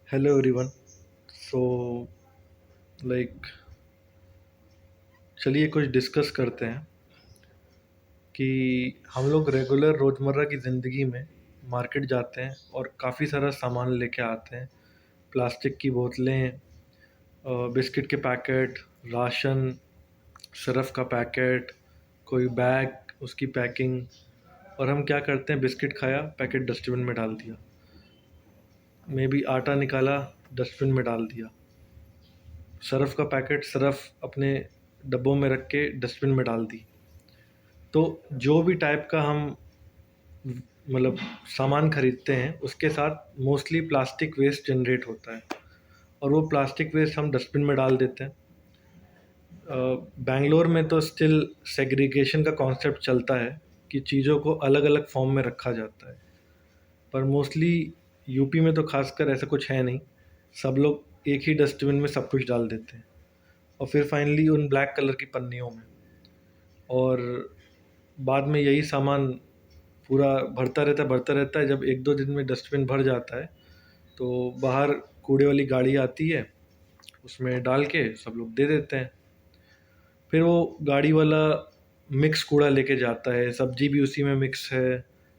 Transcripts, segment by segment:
Hello everyone. So like चलिए कुछ discuss करते हैं कि हम लोग रेगुलर रोज़मर्रा की ज़िंदगी में मार्केट जाते हैं और काफ़ी सारा सामान लेके आते हैं। प्लास्टिक की बोतलें, बिस्किट के पैकेट, राशन, सरफ़ का पैकेट, कोई बैग, उसकी पैकिंग। और हम क्या करते हैं, बिस्किट खाया, पैकेट डस्टबिन में डाल दिया। मे बी आटा निकाला, डस्टबिन में डाल दिया। सरफ़ का पैकेट, सरफ़ अपने डब्बों में रख के डस्टबिन में डाल दी। तो जो भी टाइप का हम मतलब सामान खरीदते हैं उसके साथ मोस्टली प्लास्टिक वेस्ट जनरेट होता है और वो प्लास्टिक वेस्ट हम डस्टबिन में डाल देते हैं। बैंगलोर में तो स्टिल सेग्रीगेशन का कॉन्सेप्ट चलता है कि चीज़ों को अलग अलग फॉर्म में रखा जाता है, पर मोस्टली यूपी में तो खासकर ऐसा कुछ है नहीं। सब लोग एक ही डस्टबिन में सब कुछ डाल देते हैं और फिर फाइनली उन ब्लैक कलर की पन्नियों में, और बाद में यही सामान पूरा भरता रहता है। जब एक दो दिन में डस्टबिन भर जाता है तो बाहर कूड़े वाली गाड़ी आती है, उसमें डाल के सब लोग दे देते हैं। फिर वो गाड़ी वाला मिक्स कूड़ा लेके जाता है, सब्जी भी उसी में मिक्स है,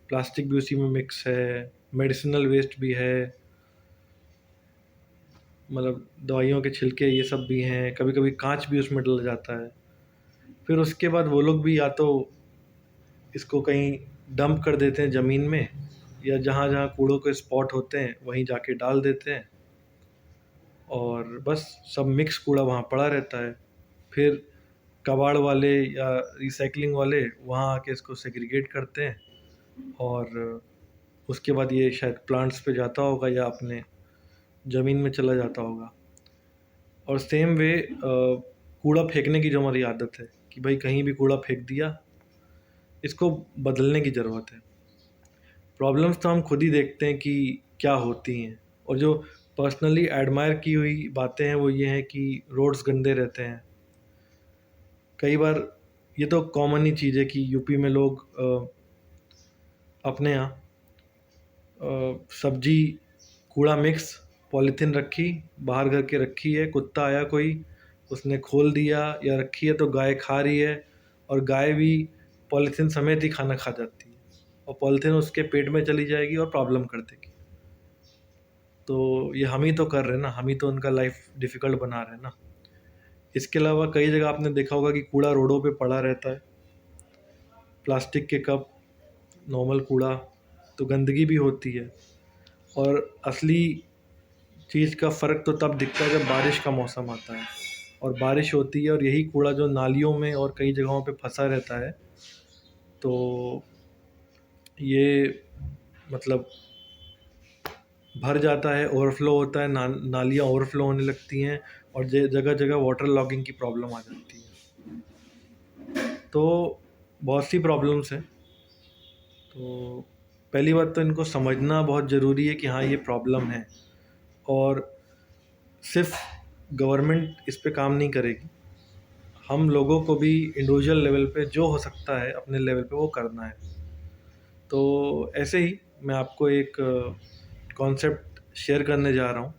प्लास्टिक भी उसी में मिक्स है, मेडिसिनल वेस्ट भी है, मतलब दवाइयों के छिलके ये सब भी हैं, कभी कभी कांच भी उसमें डल जाता है। फिर उसके बाद वो लोग भी या तो इसको कहीं डंप कर देते हैं ज़मीन में, या जहाँ जहाँ कूड़ों के स्पॉट होते हैं वहीं जाके डाल देते हैं, और बस सब मिक्स कूड़ा वहाँ पड़ा रहता है। फिर कबाड़ वाले या रिसाइकलिंग वाले वहाँ आके इसको सेग्रीगेट करते हैं, और उसके बाद ये शायद प्लांट्स पे जाता होगा या अपने ज़मीन में चला जाता होगा। और सेम वे कूड़ा फेंकने की जो हमारी आदत है कि भाई कहीं भी कूड़ा फेंक दिया, इसको बदलने की ज़रूरत है। प्रॉब्लम्स तो हम खुद ही देखते हैं कि क्या होती हैं, और जो पर्सनली एडमायर की हुई बातें हैं वो ये हैं कि रोड्स गंदे रहते हैं। कई बार ये तो कॉमन ही चीज़ है कि यूपी में लोग अपने यहाँ सब्जी कूड़ा मिक्स पॉलीथीन रखी, बाहर घर के रखी है, कुत्ता आया कोई, उसने खोल दिया या रखी है तो गाय खा रही है, और गाय भी पॉलीथीन समेत ही खाना खा जाती है, और पॉलीथीन उसके पेट में चली जाएगी और प्रॉब्लम कर देगी। तो ये हम ही तो कर रहे हैं ना, हम ही तो उनका लाइफ डिफ़िकल्ट बना रहे हैं ना। इसके अलावा कई जगह आपने देखा होगा कि कूड़ा रोडों पे पड़ा रहता है, प्लास्टिक के कप, नॉर्मल कूड़ा, तो गंदगी भी होती है। और असली चीज़ का फ़र्क तो तब दिखता है जब बारिश का मौसम आता है और बारिश होती है, और यही कूड़ा जो नालियों में और कई जगहों पे फंसा रहता है, तो ये मतलब भर जाता है, ओवरफ्लो होता है, नालियाँ ओवरफ्लो होने लगती हैं, और जगह जगह वाटर लॉगिंग की प्रॉब्लम आ जाती है। तो बहुत सी प्रॉब्लम्स हैं। तो पहली बात तो इनको समझना बहुत ज़रूरी है कि हाँ ये प्रॉब्लम है, और सिर्फ गवर्नमेंट इस पे काम नहीं करेगी, हम लोगों को भी इंडिविजुअल लेवल पे जो हो सकता है अपने लेवल पे वो करना है। तो ऐसे ही मैं आपको एक कॉन्सेप्ट शेयर करने जा रहा हूँ।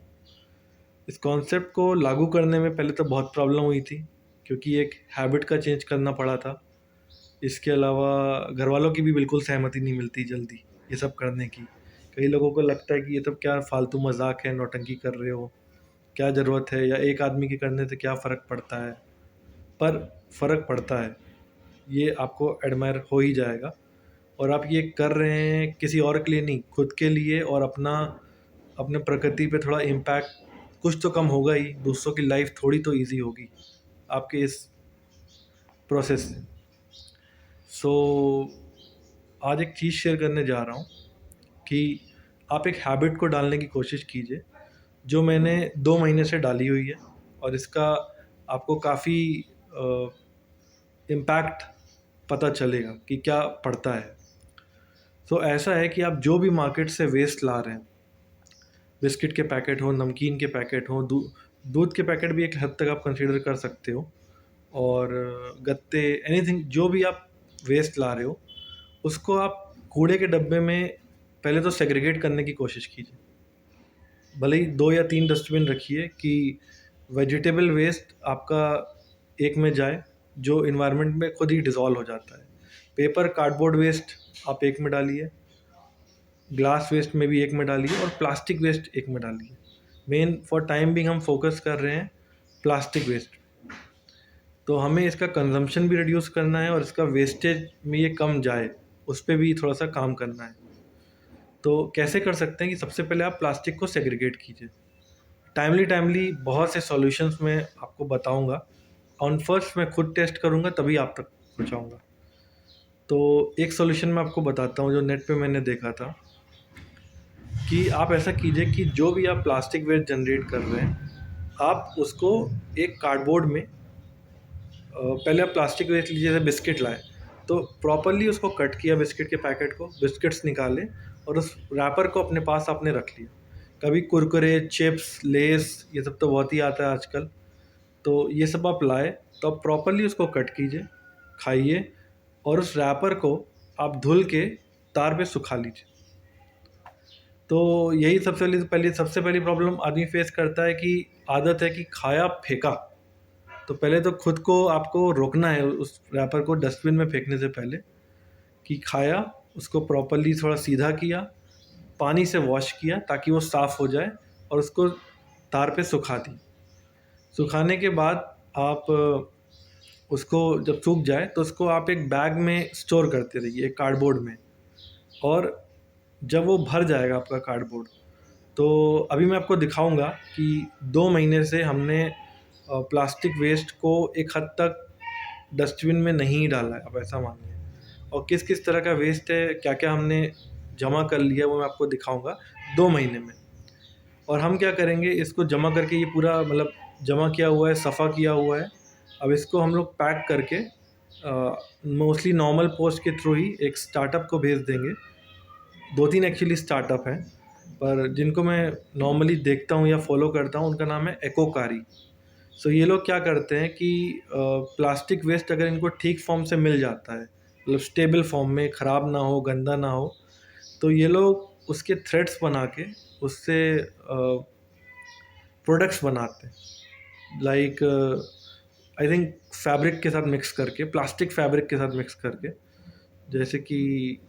इस कॉन्सेप्ट को लागू करने में पहले तो बहुत प्रॉब्लम हुई थी, क्योंकि एक हैबिट का चेंज करना पड़ा था। इसके अलावा घर वालों की भी बिल्कुल सहमति नहीं मिलती जल्दी ये सब करने की। कई लोगों को लगता है कि ये तो क्या फालतू मजाक है, नौटंकी कर रहे हो, क्या ज़रूरत है, या एक आदमी के करने से क्या फ़र्क पड़ता है। पर फ़र्क पड़ता है, ये आपको एडमायर हो ही जाएगा। और आप ये कर रहे हैं किसी और के लिए नहीं, खुद के लिए, और अपने प्रकृति पे थोड़ा इम्पैक्ट कुछ तो कम होगा ही, दूसरों की लाइफ थोड़ी तो इजी होगी आपके इस प्रोसेस से। सो आज एक चीज़ शेयर करने जा रहा हूँ कि आप एक हैबिट को डालने की कोशिश कीजिए, जो मैंने 2 महीने से डाली हुई है, और इसका आपको काफ़ी इम्पैक्ट पता चलेगा कि क्या पड़ता है। तो ऐसा है कि आप जो भी मार्केट से वेस्ट ला रहे हैं, बिस्किट के पैकेट हो, नमकीन के पैकेट हो, दूध के पैकेट भी एक हद तक आप कंसीडर कर सकते हो, और गत्ते, एनीथिंग जो भी आप वेस्ट ला रहे हो, उसको आप कूड़े के डब्बे में पहले तो सेग्रीगेट करने की कोशिश कीजिए। भले ही 2 या 3 डस्टबिन रखिए कि वेजिटेबल वेस्ट आपका एक में जाए, जो इन्वायरमेंट में खुद ही डिज़ोल्व हो जाता है। पेपर कार्डबोर्ड वेस्ट आप एक में डालिए, ग्लास वेस्ट में भी एक में डालिए, और प्लास्टिक वेस्ट एक में डालिए। मेन फॉर टाइम बिंग हम फोकस कर रहे हैं प्लास्टिक वेस्ट। तो हमें इसका कंजम्पशन भी रिड्यूस करना है और इसका वेस्टेज में ये कम जाए, उस पर भी थोड़ा सा काम करना है। तो कैसे कर सकते हैं कि सबसे पहले आप प्लास्टिक को सेग्रीगेट कीजिए। टाइमली बहुत से सॉल्यूशंस मैं आपको बताऊंगा। ऑन फर्स्ट मैं खुद टेस्ट करूंगा, तभी आप तक पहुंचाऊंगा। तो एक सॉल्यूशन मैं आपको बताता हूँ जो नेट पे मैंने देखा था, कि आप ऐसा कीजिए कि जो भी आप प्लास्टिक वेस्ट जनरेट कर रहे हैं, आप उसको एक कार्डबोर्ड में, पहले आप प्लास्टिक वेस्ट लीजिए, जैसे बिस्किट लाए तो प्रॉपरली उसको कट किया, बिस्किट के पैकेट को, बिस्किट्स निकाले और उस रैपर को अपने पास आपने रख लिया। कभी कुरकुरे, चिप्स, लेस, ये सब तो बहुत ही आता है आजकल, तो ये सब आप लाए तो आप प्रॉपरली उसको कट कीजिए, खाइए, और उस रैपर को आप धुल के तार पे सुखा लीजिए। तो यही सबसे पहली प्रॉब्लम आदमी फेस करता है कि आदत है कि खाया फेंका। तो पहले तो खुद को आपको रोकना है उस रैपर को डस्टबिन में फेंकने से पहले, कि खाया, उसको प्रॉपरली थोड़ा सीधा किया, पानी से वॉश किया ताकि वो साफ़ हो जाए, और उसको तार पे सुखा दी। सुखाने के बाद आप उसको जब सूख जाए तो उसको आप एक बैग में स्टोर करते रहिए, एक कार्डबोर्ड में। और जब वो भर जाएगा आपका कार्डबोर्ड, तो अभी मैं आपको दिखाऊंगा कि 2 महीने से हमने प्लास्टिक वेस्ट को एक हद तक डस्टबिन में नहीं डाला है, आप ऐसा मानिए। और किस किस तरह का वेस्ट है, क्या क्या हमने जमा कर लिया, वो मैं आपको दिखाऊंगा 2 महीने में। और हम क्या करेंगे, इसको जमा करके, ये पूरा मतलब जमा किया हुआ है, सफ़ा किया हुआ है, अब इसको हम लोग पैक करके मोस्टली नॉर्मल पोस्ट के थ्रू ही एक स्टार्टअप को भेज देंगे। 2-3 एक्चुअली स्टार्टअप हैं, पर जिनको मैं नॉर्मली देखता हूँ या फॉलो करता हूँ उनका नाम है एकोकारी। सो ये लोग क्या करते हैं कि प्लास्टिक वेस्ट अगर इनको ठीक फॉर्म से मिल जाता है, मतलब स्टेबल फॉर्म में, ख़राब ना हो, गंदा ना हो, तो ये लोग उसके थ्रेड्स बना के उससे प्रोडक्ट्स बनाते हैं। लाइक आई थिंक फैब्रिक के साथ मिक्स करके, प्लास्टिक फैब्रिक के साथ मिक्स करके, जैसे कि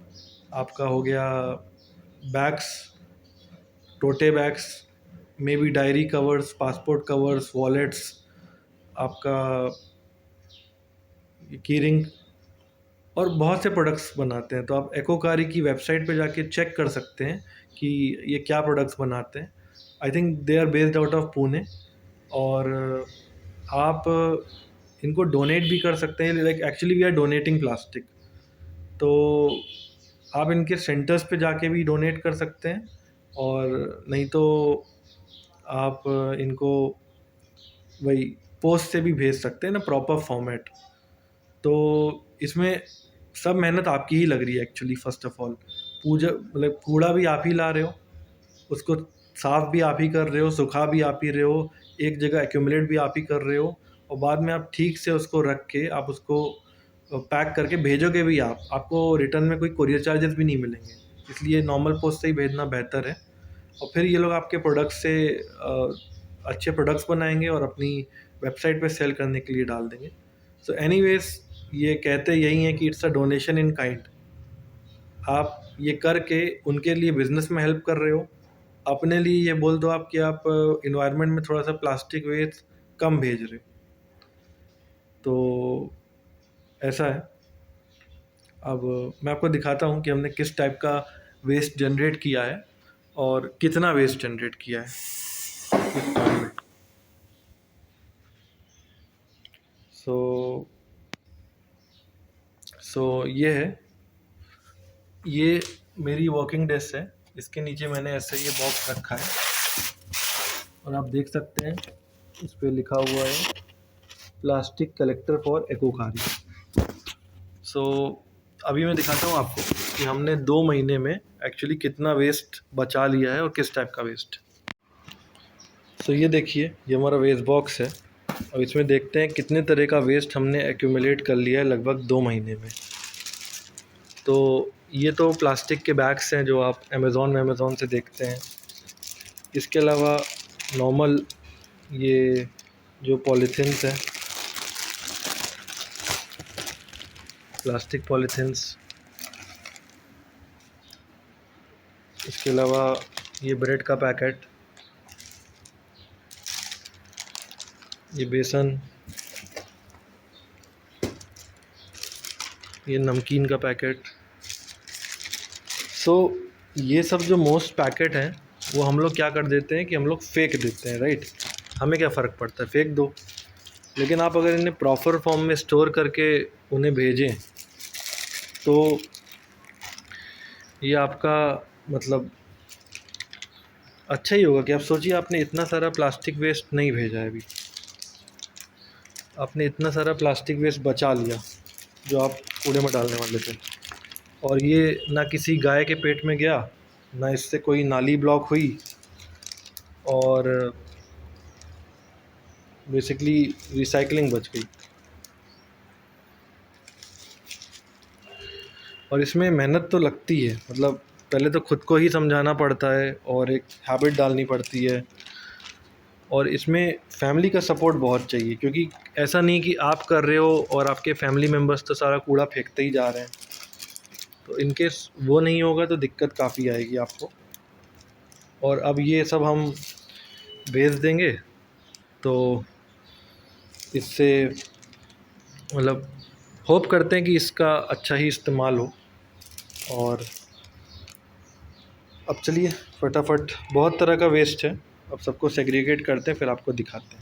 आपका हो गया bags, tote bags, maybe diary covers, passport covers, wallets, आपका की रिंग, और बहुत से प्रोडक्ट्स बनाते हैं। तो आप एकोकारी की वेबसाइट पे जाके चेक कर सकते हैं कि ये क्या प्रोडक्ट्स बनाते हैं। I think they are based out of Pune. और आप इनको डोनेट भी कर सकते हैं, like actually we are donating plastic. तो आप इनके सेंटर्स पे जाके भी डोनेट कर सकते हैं, और नहीं तो आप इनको वही पोस्ट से भी भेज सकते हैं ना, प्रॉपर फॉर्मेट। तो इसमें सब मेहनत आपकी ही लग रही है एक्चुअली। फर्स्ट ऑफ ऑल मतलब कूड़ा भी आप ही ला रहे हो, उसको साफ़ भी आप ही कर रहे हो, सुखा भी आप ही रहे हो, एक जगह एक्यूमुलेट भी आप ही कर रहे हो, और बाद में आप ठीक से उसको रख के आप उसको पैक करके भेजोगे भी आप, आपको रिटर्न में कोई कोरियर चार्जेस भी नहीं मिलेंगे। इसलिए नॉर्मल पोस्ट से ही भेजना बेहतर है। और फिर ये लोग आपके प्रोडक्ट से अच्छे प्रोडक्ट्स बनाएंगे और अपनी वेबसाइट पे सेल करने के लिए डाल देंगे। सो एनीवेज, ये कहते यही हैं कि it's a donation in kind. आप ये करके उनके लिए बिजनेस में हेल्प कर रहे हो, अपने लिए ये बोल दो आप कि आप इन्वायरमेंट में थोड़ा सा प्लास्टिक वेस्ट कम भेज रहे हो। तो ऐसा है। अब मैं आपको दिखाता हूँ कि हमने किस टाइप का वेस्ट जनरेट किया है और कितना वेस्ट जनरेट किया है इस टाइम में। सो ये है, ये मेरी वर्किंग डेस्क है, इसके नीचे मैंने ऐसे ये बॉक्स रखा है, और आप देख सकते हैं इस पे लिखा हुआ है प्लास्टिक कलेक्टर फॉर एकोकारी। सो अभी मैं दिखाता हूँ आपको कि हमने 2 महीने में एक्चुअली कितना वेस्ट बचा लिया है और किस टाइप का वेस्ट। सो ये देखिए, ये हमारा वेस्ट बॉक्स है। अब इसमें देखते हैं कितने तरह का वेस्ट हमने एक्यूमुलेट कर लिया है लगभग 2 महीने में। तो ये तो प्लास्टिक के बैग्स हैं जो आप अमेज़ॉन से देखते हैं। इसके अलावा नॉर्मल ये जो पॉलीथीन्स हैं, प्लास्टिक पॉलीथीन्स, इसके अलावा ये ब्रेड का पैकेट, ये बेसन, ये नमकीन का पैकेट। सो ये सब जो मोस्ट पैकेट हैं वो हम लोग क्या कर देते हैं कि हम लोग फेंक देते हैं, राइट। हमें क्या फ़र्क पड़ता है, फेंक दो। लेकिन आप अगर इन्हें प्रॉपर फॉर्म में स्टोर करके उन्हें भेजें तो ये आपका मतलब अच्छा ही होगा। कि आप सोचिए, आपने इतना सारा प्लास्टिक वेस्ट नहीं भेजा है, अभी आपने इतना सारा प्लास्टिक वेस्ट बचा लिया जो आप कूड़े में डालने वाले थे, और ये ना किसी गाय के पेट में गया, ना इससे कोई नाली ब्लॉक हुई, और बेसिकली रिसाइकलिंग बच गई। और इसमें मेहनत तो लगती है, मतलब पहले तो खुद को ही समझाना पड़ता है और एक हैबिट डालनी पड़ती है, और इसमें फैमिली का सपोर्ट बहुत चाहिए। क्योंकि ऐसा नहीं कि आप कर रहे हो और आपके फैमिली मेम्बर्स तो सारा कूड़ा फेंकते ही जा रहे हैं, तो इनकेस वो नहीं होगा तो दिक्कत काफ़ी आएगी आपको। और अब ये सब हम भेज देंगे तो इससे मतलब होप करते हैं कि इसका अच्छा ही इस्तेमाल हो। और अब चलिए फटाफट, बहुत तरह का वेस्ट है, अब सबको सेग्रीगेट करते हैं, फिर आपको दिखाते हैं।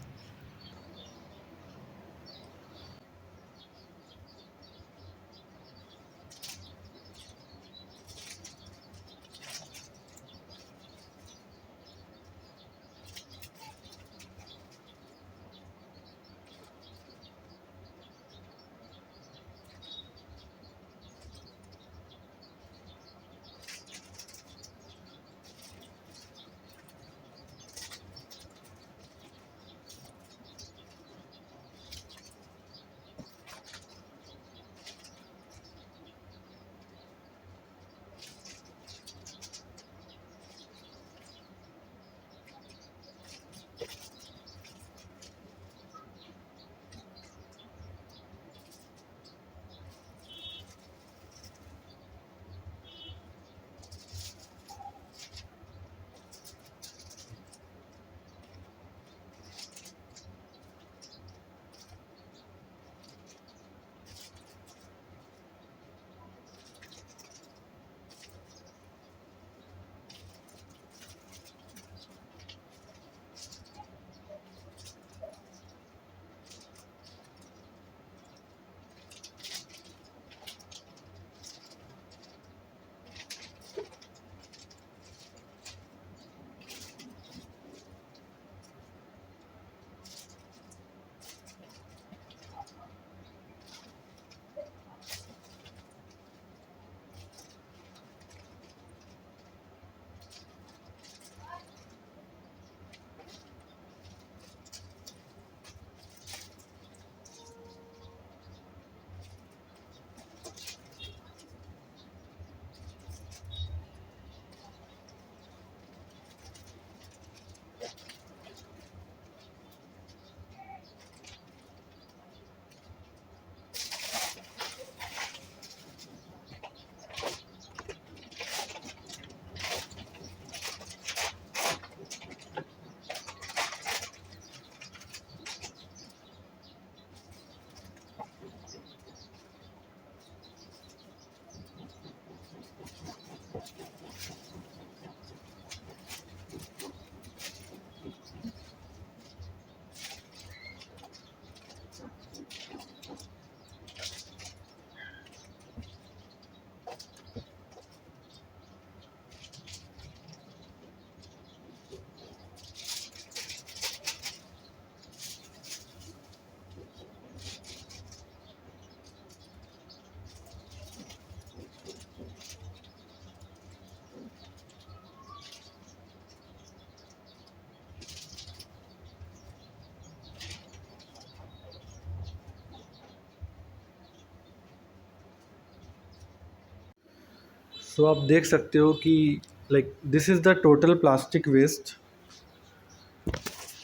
सो आप देख सकते हो कि like this is the total plastic waste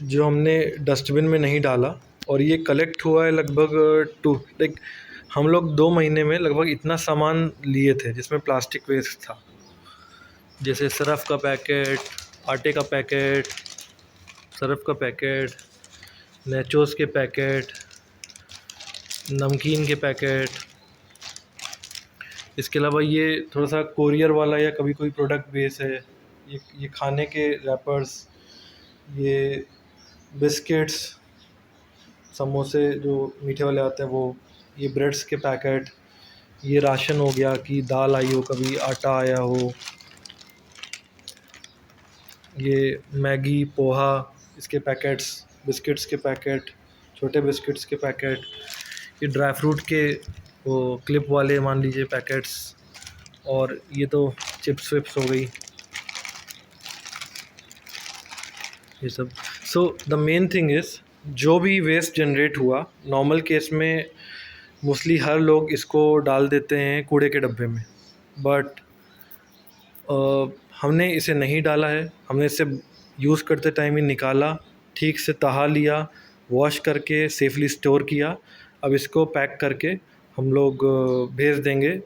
जो हमने डस्टबिन में नहीं डाला, और ये कलेक्ट हुआ है लगभग टू लाइक हम लोग 2 महीने में लगभग इतना सामान लिए थे जिसमें प्लास्टिक वेस्ट था, जैसे सरफ़ का पैकेट, आटे का पैकेट, सरफ़ का पैकेट, नेचोस के पैकेट, नमकीन के पैकेट। इसके अलावा ये थोड़ा सा कोरियर वाला या कभी कोई प्रोडक्ट बेस है, ये खाने के रैपर्स, ये बिस्किट्स, समोसे जो मीठे वाले आते हैं वो, ये ब्रेड्स के पैकेट, ये राशन हो गया कि दाल आई हो, कभी आटा आया हो, ये मैगी, पोहा, इसके पैकेट्स, बिस्किट्स के पैकेट, छोटे बिस्किट्स के पैकेट, ये ड्राई फ्रूट के वो क्लिप वाले मान लीजिए पैकेट्स, और ये तो चिप्स विप्स हो गई, ये सब। So the main thing is जो भी वेस्ट जनरेट हुआ, नॉर्मल केस में मोस्टली हर लोग इसको डाल देते हैं कूड़े के डब्बे में, बट हमने इसे नहीं डाला है। हमने इसे यूज़ करते टाइम ही निकाला, ठीक से तहा लिया, वॉश करके सेफली स्टोर किया। अब इसको पैक करके हम लोग भेज देंगे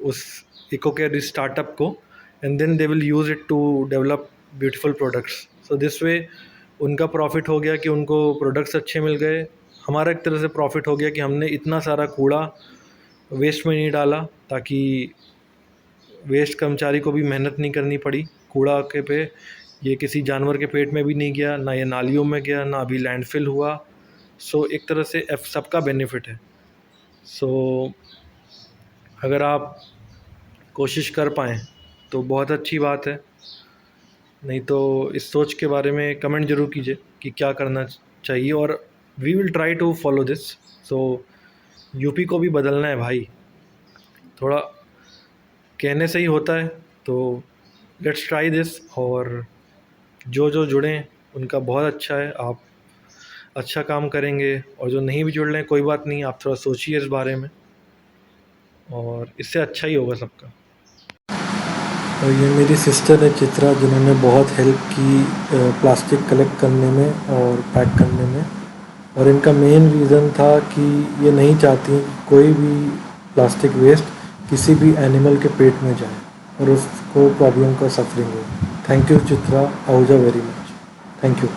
उस इको केयर स्टार्टअप को, and then they will use it to develop beautiful products. So this way उनका प्रॉफिट हो गया कि उनको प्रोडक्ट्स अच्छे मिल गए, हमारा एक तरह से प्रॉफिट हो गया कि हमने इतना सारा कूड़ा वेस्ट में नहीं डाला, ताकि वेस्ट कर्मचारी को भी मेहनत नहीं करनी पड़ी कूड़ा के पे, ये किसी जानवर के पेट में भी नहीं गया, ना ये नालियों में गया, ना अभी लैंडफिल हुआ। सो एक तरह से सबका बेनिफिट है। सो अगर आप कोशिश कर पाएँ तो बहुत अच्छी बात है, नहीं तो इस सोच के बारे में कमेंट ज़रूर कीजिए कि क्या करना चाहिए, और we will try to follow this. So UP को भी बदलना है भाई, थोड़ा कहने से ही होता है, तो लेट्स ट्राई दिस। और जो जुड़ें उनका बहुत अच्छा है, आप अच्छा काम करेंगे, और जो नहीं भी जुड़ रहे हैं कोई बात नहीं, आप थोड़ा सोचिए इस बारे में, और इससे अच्छा ही होगा सबका। और ये मेरी सिस्टर है चित्रा, जिन्होंने बहुत हेल्प की प्लास्टिक कलेक्ट करने में और पैक करने में, और इनका मेन रीज़न था कि ये नहीं चाहती कि कोई भी प्लास्टिक वेस्ट किसी भी एनिमल के पेट में जाए और उसको प्रॉब्लम का सफरिंग हो। Thank you Chitra, Ahuja very much, thank you.